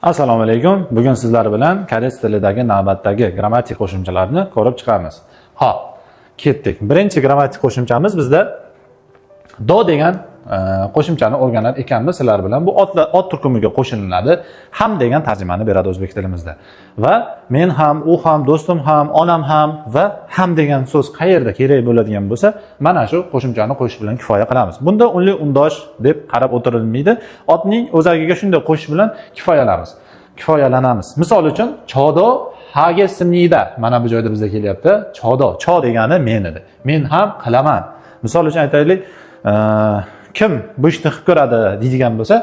Assalomu alaykum. Bugun sizlar bilan koreys tilidagi navbatdagi grammatik qo'shimchalarni ko'rib chiqamiz. Xo'p, ketdik. Birinchi grammatik qo'shimchamiz bizda do degan qo'shimchani o'rganar ekanmiz sizlar bilan. Bu ot turkumiga qo'shiladi. Ham degan tarjimani beradi o'zbek tilimizda. Va men ham, u ham, do'stim ham, onam ham va ham degan so'z qayerda kerak bo'ladigan bo'lsa, mana shu qo'shimchani qo'shish bilan kifoya qilamiz. Bunda unli undosh deb qarab o'tirilmaydi. Otning o'zagiga shunday qo'shish bilan kifoyalanamiz. Misol uchun, chodo haga simnida. Mana bu joyda bizga kelyapti. Chodo, cho degani men edi. Men ham qilaman. Misol uchun aytaylik, kim bu ishni qilib ko'radi deydigan bo'lsa,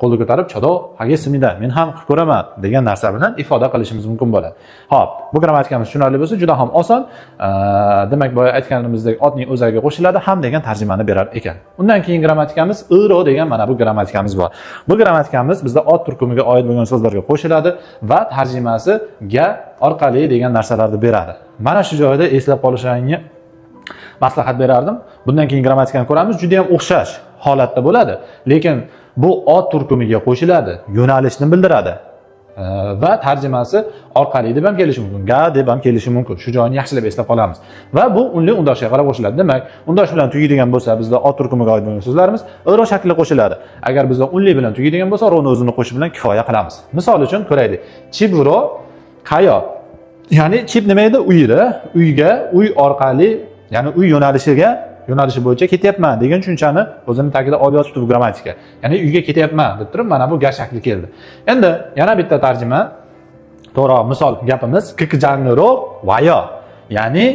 qo'lni ko'tarib chodo haga simnida. Men ham qilib ko'raman degan narsa bilan ifoda qilishimiz mumkin bo'ladi. Xo'p, bu grammatikamiz tushunarli bo'lsa, juda ham oson. Demak, boya aytganimizdek otning o'zagiga qo'shiladi, ham degan tarjimani berar ekan. Undan keyin grammatikamiz iro degan mana bu grammatikamiz bor. Bu grammatikamiz bizda ot turkumiga oid bo'lgan so'zlarga qo'shiladi va tarjimasi ga orqali degan narsalarni beradi. Mana shu joyda eslab qolishingizni maslahat berardim. Bundan keyin grammatikani ko'ramiz, juda ham o'xshash holatda bo'ladi, lekin bu ot turkumiga qo'shiladi, yo'nalishni bildiradi va tarjimasi orqali deb ham kelishi mumkin, ga deb ham kelishi mumkin. Shu joyini yaxshilab eslab qolamiz. Va bu unli undoshga qarab qo'shiladi. Demak, undosh bilan tugaydigan bo'lsa, bizda ot turkumiga oid bo'lgan so'zlarimiz iro shaklida qo'shiladi. Agar bizda unli bilan tugaydigan bo'lsa, ro'ni o'zini qo'shish bilan kifoya qilamiz. Misol uchun ko'raylik. Chiburo qayo. Ya'ni chip nima edi? Uyda, uyga, uy orqali, ya'ni uy yo'nalishi bo'yicha ketyapman degan tushunchani o'zini tagida olib yotibdi bu grammatika. Ya'ni uyga ketyapman deb turib, mana bu ga shakli keldi. Endi yana bitta tarjima, to'g'ri misol gapimiz kikjanro vayo. Ya'ni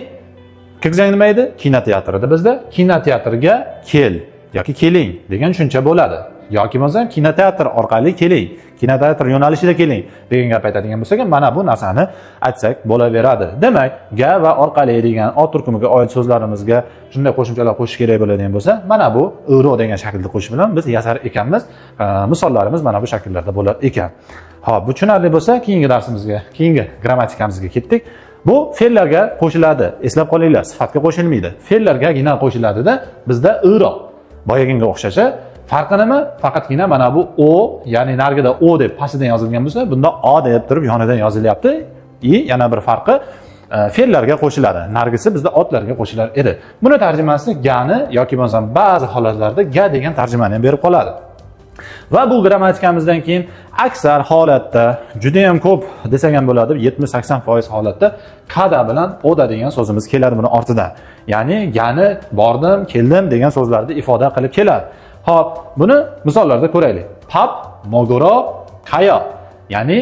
kikjang nima edi? Kinoteatrda bizda kinoteatrga kel yoki keling degan tushuncha bo'ladi. Yoki bo'lmasa kinoteatr orqali keling, kinoteatr yo'nalishida keling degan gap aytadigan bo'lsak, mana bu narsani aytsak bo'laveradi. Demak, ga va orqali degan ot turkumiga oid so'zlarimizga shunday qo'shimchalar qo'shish kerak bo'ladigan bo'lsa, mana bu iro degan shaklda qo'shish bilan biz yasar ekanmiz. Misollarimiz mana bu shakllarda bo'lar ekan. Xo'p, bu tushunarli bo'lsa, keyingi darsimizga, keyingi grammatikamizga ketdik. Bu fe'llarga qo'shiladi. Eslab qolinglar, sifatga qo'shilmaydi. Fe'llargagina qo'shiladi-da, bizda iro. Boyaginga o'xshashi farqi nima? Faqatgina mana bu o, ya'ni nargida o deb pastidan yozilgan bo'lsa, bunda o deb turib yonidan yozilyapti. Yana bir farqi fe'llarga qo'shiladi. Nargisi bizda otlarga qo'shilar edi. Buni tarjimasi gani yoki bo'lmasa ba'zi holatlarda ga degan tarjimani ham berib qoladi. Va bu grammatikamizdan keyin aksar holatda, juda ham ko'p desak ham bo'ladi, 70-80% holatda kada bilan oda degan so'zimiz keladi buni ortidan. Ya'ni gani bordim, keldim degan so'zlarni ifoda qilib keladi. Xo'p, buni misollarda ko'raylik. Pap, mogoro, qayo. Ya'ni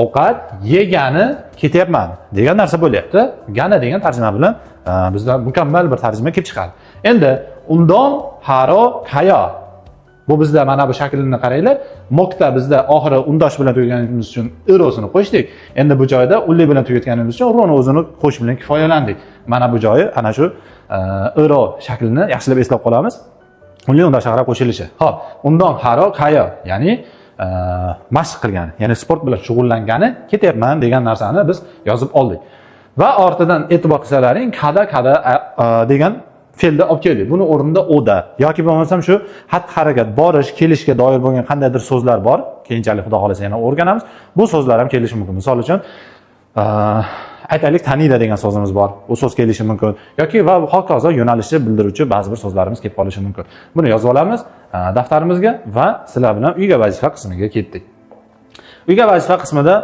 ovqat yegani ketyapman degan narsa bo'lyapti. Gana degan tarjima bilan bizda mukammal bir tarjima kelib chiqadi. Endi undon haro qayo. Bu bizda mana bu shaklini qaranglar. Mokda bizda oxiri undosh bilan tugaganimiz uchun irosini qo'shdik. Endi bu joyda unli bilan tugatganimiz uchun roni o'zini qo'shish bilan kifoyalandik. Mana bu joyi ana shu iro shaklini yaxshilab eslab qolamiz. Unli undosh qarab qo'shilishi. Xo'p, undan haro qayo, ya'ni mashq qilgani, ya'ni sport bilan shug'ullangani, ketyapman degan narsani biz yozib oldik. Va ortidan e'tibor qilsalaring, kada degan fe'lni olib keldik. Buni o'rnida oda yoki bo'lmasam shu xatti-harakat, borish, kelishga doir bo'lgan qandaydir so'zlar bor. Keyinchalik xudo xolasa yana o'rganamiz. Bu so'zlar ham kelishi mumkin. Misol uchun, aytaylik tanida degan so'zimiz bor. U so'z kelishi mumkin. Yoki va hokazo yo'nalishni bildiruvchi ba'zi bir so'zlarimiz kelib qolishi mumkin. Buni yozib olamiz daftarimizga va sizlar bilan uyga vazifa qismiga ketdik. Uyga vazifa qismida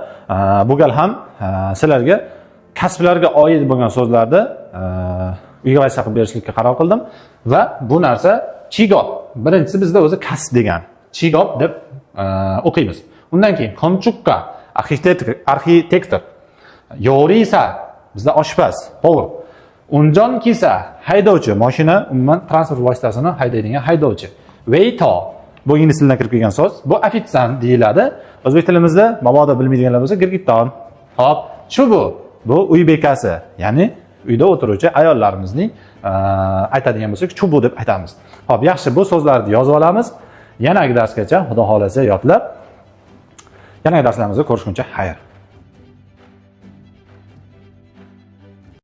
bu gal ham sizlarga kasblarga oid bo'lgan so'zlarni uyga vazifa qilib berishlikka qaror qildim va bu narsa chigop. Birinchisi bizda o'zi kasb degan. Chigop deb o'qiymiz. Undan keyin konchukka, arxitektor. Yorisa bizda oshpaz, povur. Unjon kisa, haydovchi, mashina, umuman transport vositasini haydaydigan haydovchi. Veito, bu ingliz tilidan kirib kelgan so'z. Bu ofitsiant deyiladi. O'zbek tilimizda mabodo bilmaydiganlar bo'lsa, girgitton. Hop, shu bu uy bekasi, ya'ni uyda o'tiruvchi ayollarimizning aytadigan bo'lsak, chubu deb aytamiz. Hop, yaxshi, bu so'zlarni yozib olamiz. Yanagi darsgacha xudo xolasa yodlab, yanagi darslarimizda ko'rishguncha xayr.